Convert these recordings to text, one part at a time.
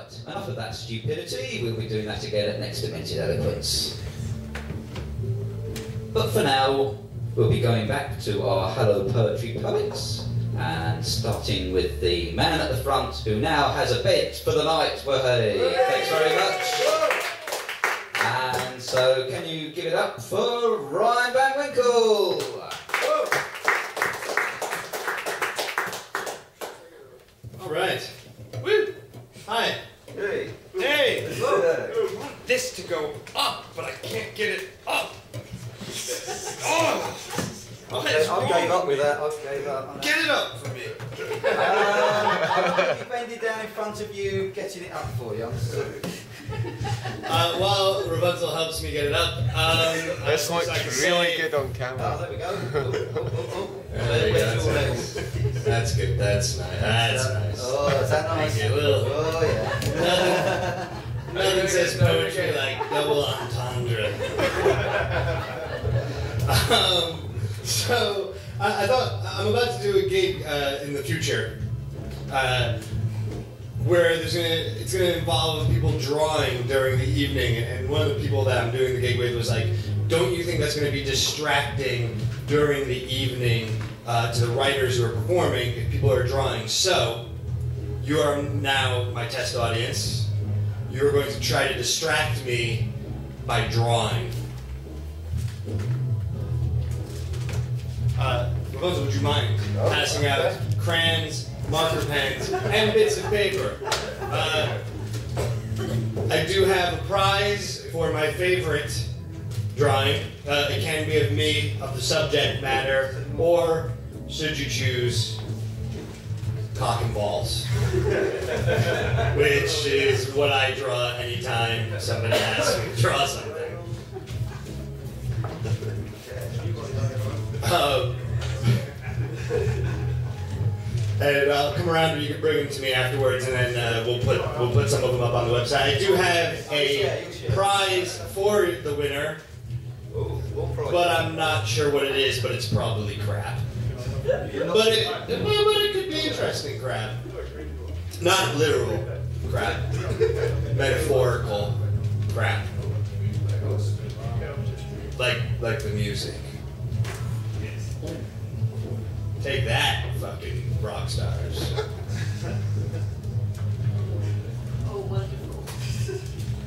Right, enough of that stupidity. We'll be doing that again at next Demented Eloquence. But for now, we'll be going back to our Hello Poetry Poets, and starting with the man at the front who now has a bed for the night. Well, hey, thanks very much. And so, can you give it up for Ryan Van Winkle? All right. Woo! Hi. Hey. Hey! Hello. I want this to go up, but I can't get it up. Oh! I gave up with that. I gave up. Get it up for me. I'm going to be bending down in front of you, getting it up for you. While Rapunzel helps me get it up, This looks really good on Oh, camera. there we go. There you go. That's good. That's nice. That's nice. Oh, is that nice? Thank you. Well, Oh, yeah. nothing says poetry like double entendre. So I thought I'm about to do a gig in the future where it's gonna involve people drawing during the evening, and one of the people that I'm doing the gig with was like, "Don't you think that's gonna be distracting during the evening to the writers who are performing if people are drawing?" So you are now my test audience. You're going to try to distract me by drawing. Rapunzel, would you mind passing out crayons, marker pens, and bits of paper? I do have a prize for my favorite drawing. It can be of me, of the subject matter, or, should you choose, cock and balls. Which is what I draw anytime somebody asks me to draw something. And I'll come around, and you can bring them to me afterwards, and then we'll put some of them up on the website. I do have a prize for the winner, but I'm not sure what it is. But it's probably crap. But it could be interesting crap, not literal crap, metaphorical crap, like the music. Take that, fucking rock stars. Oh, wonderful.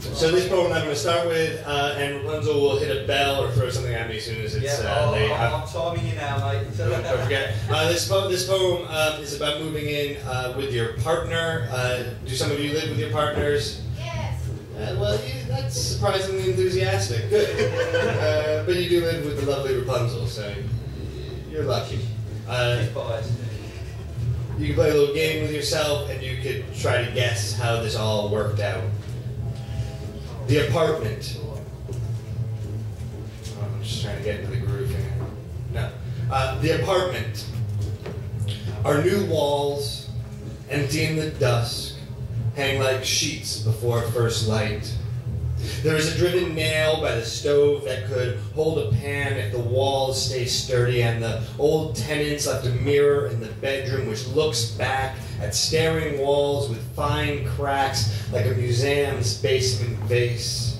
So this poem I'm going to start with, and Rapunzel will hit a bell or throw something at me as soon as it's late. I'm timing you now, mate. Don't forget. This poem is about moving in with your partner. Do some of you live with your partners? Yes. Well, that's surprisingly enthusiastic. Good. But you do live with the lovely Rapunzel, so you're lucky. You can play a little game with yourself, and you could try to guess how this all worked out. The apartment. Oh, I'm just trying to get into the groove here. No. The apartment. Our new walls, empty in the dusk, hang like sheets before first light. There is a driven nail by the stove that could hold a pan if the walls stay sturdy, and the old tenants left a mirror in the bedroom which looks back at staring walls with fine cracks like a museum's basement vase.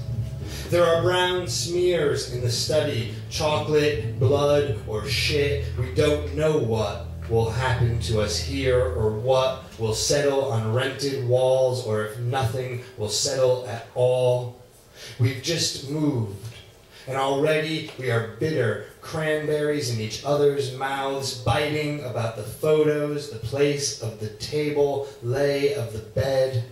There are brown smears in the study, chocolate, blood, or shit. We don't know what will happen to us here, or what will settle on rented walls, or if nothing will settle at all. We've just moved, and already we are bitter, cranberries in each other's mouths, biting about the photos, the place of the table, lay of the bed.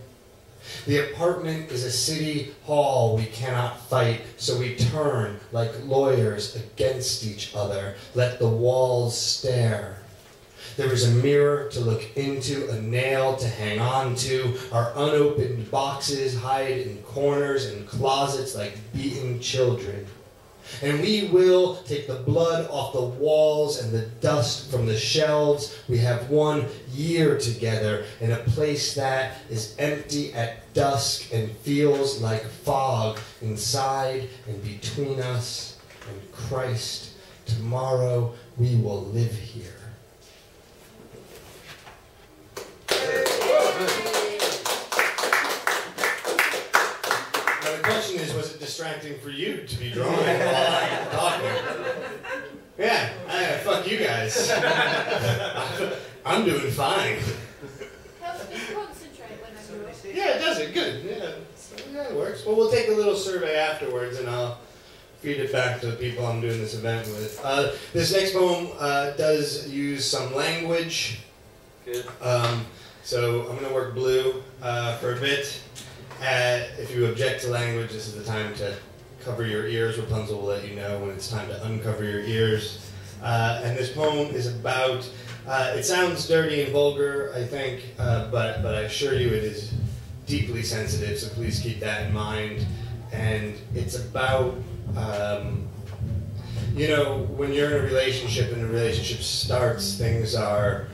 The apartment is a city hall we cannot fight, so we turn like lawyers against each other, let the walls stare. There is a mirror to look into, a nail to hang on to. Our unopened boxes hide in corners and closets like beaten children. And we will take the blood off the walls and the dust from the shelves. We have 1 year together in a place that is empty at dusk and feels like fog inside and between us and Christ. Tomorrow we will live here. distracting for you to be drawing while I'm talking. Yeah, fuck you guys. I'm doing fine. Helps me concentrate when I draw. Yeah, it does it. Good. Yeah, so, yeah, it works. Well, we'll take a little survey afterwards, and I'll feed it back to the people I'm doing this event with. This next poem does use some language. Good. So I'm going to work blue for a bit. If you object to language, this is the time to cover your ears. Rapunzel will let you know when it's time to uncover your ears. And this poem is about, it sounds dirty and vulgar, I think, but I assure you it is deeply sensitive, so please keep that in mind. And it's about, you know, when you're in a relationship and the relationship starts, things are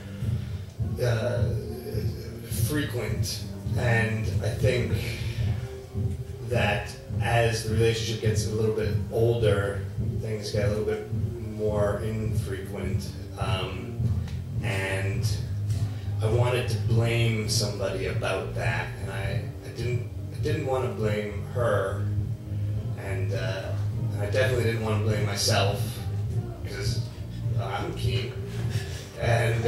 frequent. And I think that as the relationship gets a little bit older, things get a little bit more infrequent. And I wanted to blame somebody about that, and I didn't want to blame her, and I definitely didn't want to blame myself, because I'm keen. And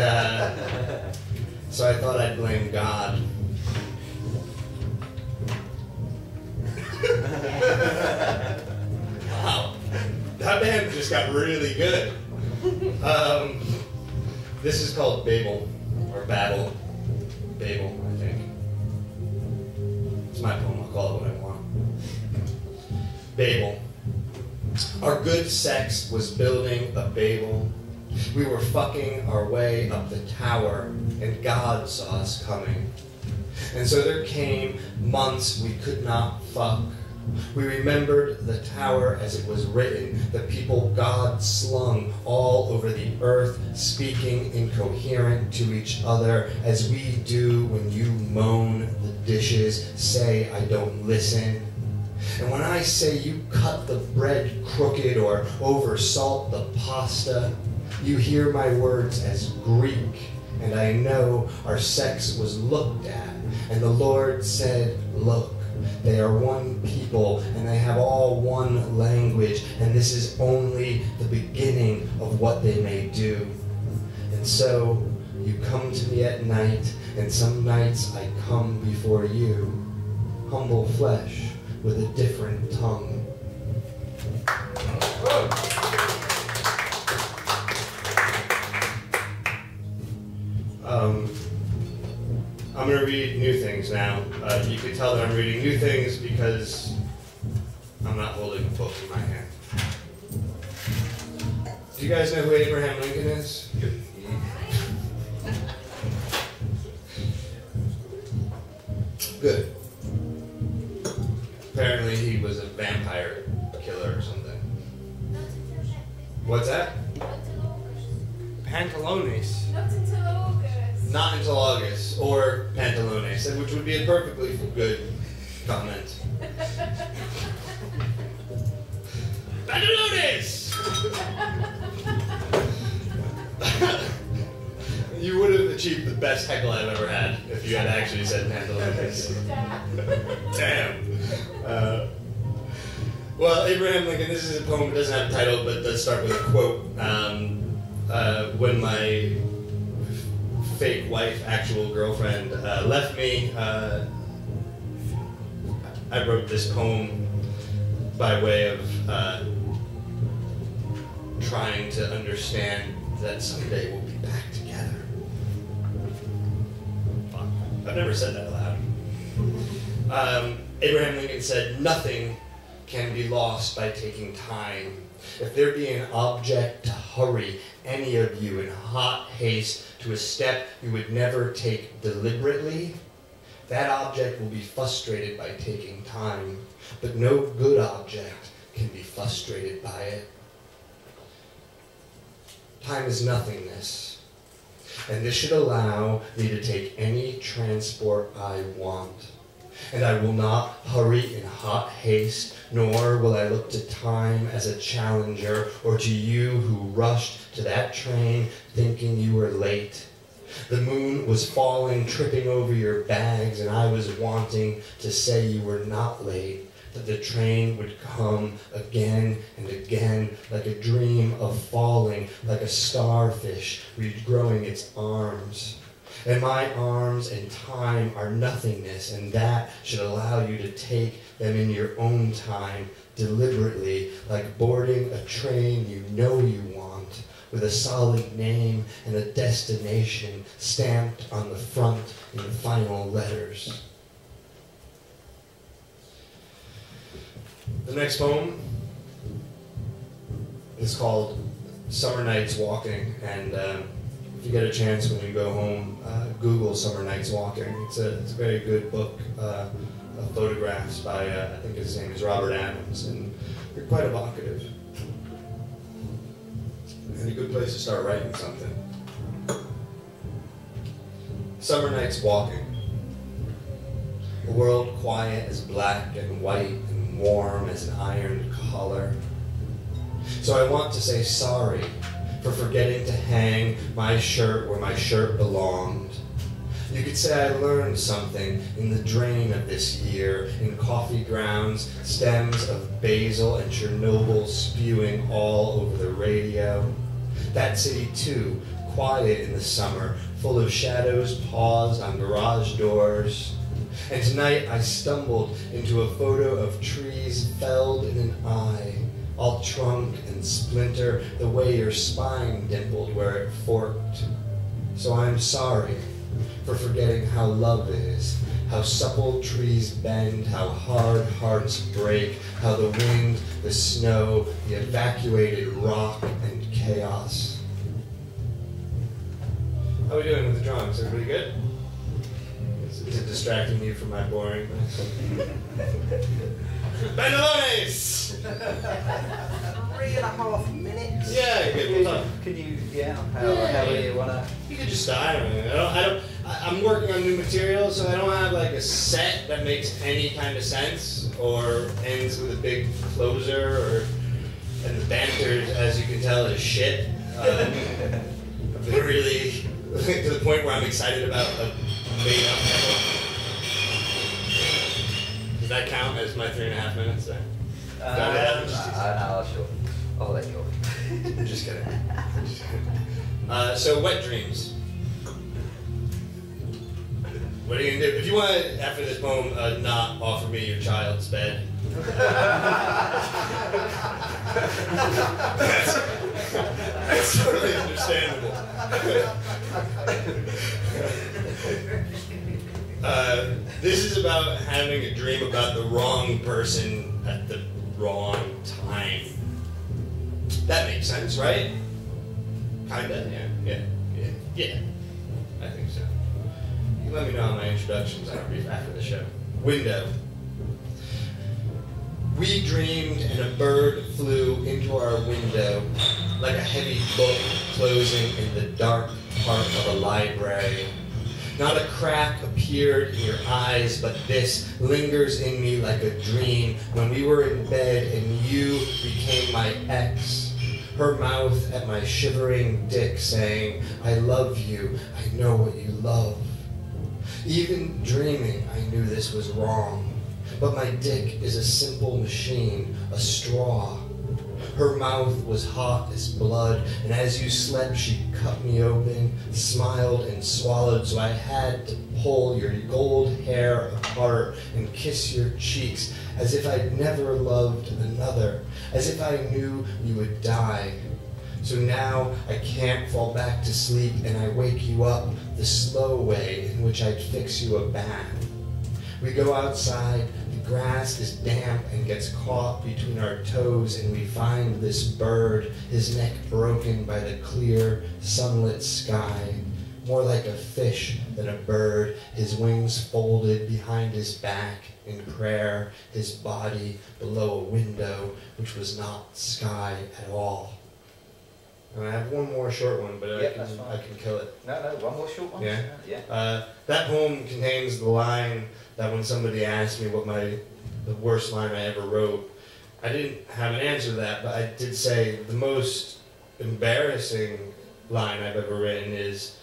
so I thought I'd blame God. Wow, that band just got really good. This is called Babel, or Babel. Babel, I think. It's my poem, I'll call it what I want. Babel. Our good sex was building a Babel. We were fucking our way up the tower, and God saw us coming. And so there came months we could not fuck. We remembered the tower as it was written, the people God slung all over the earth, speaking incoherent to each other, as we do when you moan the dishes, say I don't listen. And when I say you cut the bread crooked or oversalt the pasta, you hear my words as Greek, and I know our sex was looked at, and the Lord said, look, they are one people, and they have all one language, and this is only the beginning of what they may do. And so, you come to me at night, and some nights I come before you, humble flesh with a different tongue. I'm going to read new things now. You can tell that I'm reading new things because I'm not holding a book in my hand. Do you guys know who Abraham Lincoln is? Good. Apparently he was a vampire killer or something. What's that? Pantalones. Not until August. Not until August, or Pantalones, which would be a perfectly good comment. Pantalones! You would have achieved the best heckle I've ever had if you had actually said Pantalones. Damn. Well, Abraham Lincoln, this is a poem, it doesn't have a title, but does start with a quote. When my fake wife, actual girlfriend, left me, I wrote this poem by way of trying to understand that someday we'll be back together. Fuck. I've never said that aloud. Abraham Lincoln said, nothing can be lost by taking time. If there be an object to hurry any of you in hot haste to a step you would never take deliberately, that object will be frustrated by taking time, but no good object can be frustrated by it. Time is nothingness, and this should allow me to take any transport I want. And I will not hurry in hot haste, nor will I look to time as a challenger, or to you who rushed to that train thinking you were late. The moon was falling, tripping over your bags, and I was wanting to say you were not late, that the train would come again and again, like a dream of falling, like a starfish regrowing its arms. And my arms and time are nothingness, and that should allow you to take them in your own time, deliberately, like boarding a train you know you want, with a solid name and a destination stamped on the front in the final letters. The next poem is called Summer Nights Walking, and if you get a chance when you go home, Google Summer Nights Walking. It's a very good book of photographs by, I think his name is Robert Adams, and they're quite evocative. And a good place to start writing something. Summer Nights Walking. A world quiet as black and white and warm as an ironed collar. So I want to say sorry for forgetting to hang my shirt where my shirt belonged. You could say I learned something in the drain of this year, in coffee grounds, stems of basil and Chernobyl spewing all over the radio. That city too, quiet in the summer, full of shadows paused on garage doors. And tonight I stumbled into a photo of trees felled in an eye, all trunk and splinter, the way your spine dimpled where it forked. So I'm sorry for forgetting how love is, how supple trees bend, how hard hearts break, how the wind, the snow, the evacuated rock, and chaos. How are we doing with the drawings? Everybody good? Is it distracting you from my boring? Bandalones! 3.5 minutes. Yeah, good. We'll talk. Can you, how do you wanna? You could just start. I'm working on new material, so I don't have like a set that makes any kind of sense or ends with a big closer, and the banter, as you can tell, is shit. I've been really to the point where I'm excited about a made-up title. Does that count as my 3.5 minutes then? No, sure. I'll let you off. I'm just kidding. So, wet dreams. What are you gonna do? If you want to, after this poem, not offer me your child's bed. That's totally understandable. This is about having a dream about the wrong person at the wrong time. That makes sense, right? Kinda, yeah. I think so. You can let me know on my introductions after the show. Window. We dreamed and a bird flew into our window like a heavy book closing in the dark part of a library. Not a crack appeared in your eyes, but this lingers in me like a dream when we were in bed and you became my ex. Her mouth at my shivering dick saying, I love you, I know what you love. Even dreaming, I knew this was wrong. But my dick is a simple machine, a straw. Her mouth was hot as blood, and as you slept, she cut me open, smiled and swallowed, so I had to pull your gold hair apart and kiss your cheeks as if I'd never loved another, as if I knew you would die. So now I can't fall back to sleep, and I wake you up the slow way in which I'd fix you a bath. We go outside, the grass is damp and gets caught between our toes, and we find this bird, his neck broken by the clear, sunlit sky. More like a fish than a bird, his wings folded behind his back in prayer, his body below a window which was not sky at all. And I have one more short one, but I can kill it. No, one more short one? Yeah? Yeah. That poem contains the line that when somebody asked me what the worst line I ever wrote, I didn't have an answer to that, but I did say the most embarrassing line I've ever written is,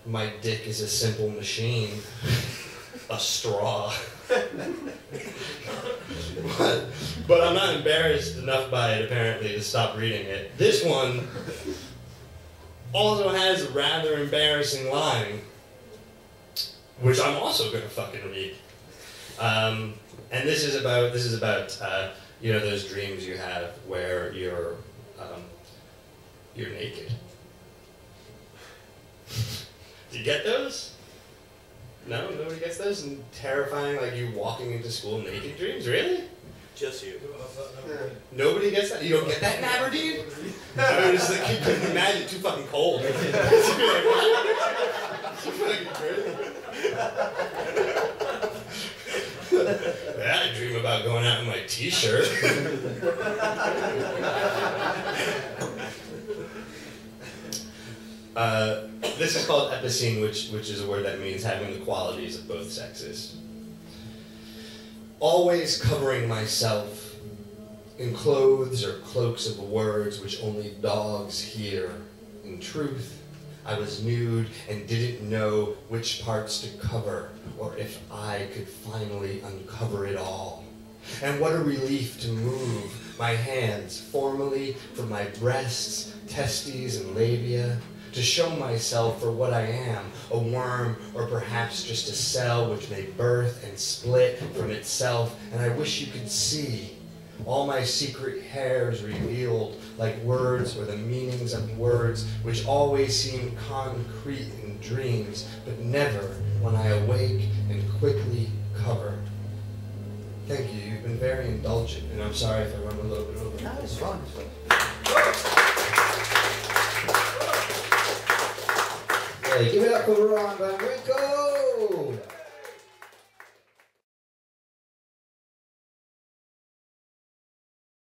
my dick is a simple machine, a straw. but I'm not embarrassed enough by it, apparently, to stop reading it. This one also has a rather embarrassing line, which I'm also going to fucking read. And this is about you know, those dreams you have where you're naked. Do you get those? No? Nobody gets those? And terrifying, like you walking into school naked dreams? Really? Just you. Nobody gets that? You don't get that in Aberdeen? I mean, just like, you couldn't imagine, too fucking cold. Too fucking crazy. Yeah, I dream about going out in my t-shirt. This is called epicene, which is a word that means having the qualities of both sexes. Always covering myself in clothes or cloaks of words which only dogs hear. In truth, I was nude and didn't know which parts to cover, or if I could finally uncover it all. And what a relief to move my hands formally from my breasts, testes, and labia, to show myself for what I am, a worm, or perhaps just a cell which may birth and split from itself. And I wish you could see all my secret hairs revealed, like words or the meanings of words, which always seem concrete in dreams, but never when I awake and quickly covered. Thank you. You've been very indulgent, and I'm sorry if I run a little bit over. No, it's fine. Yeah, give it up for Ryan Van Winkle.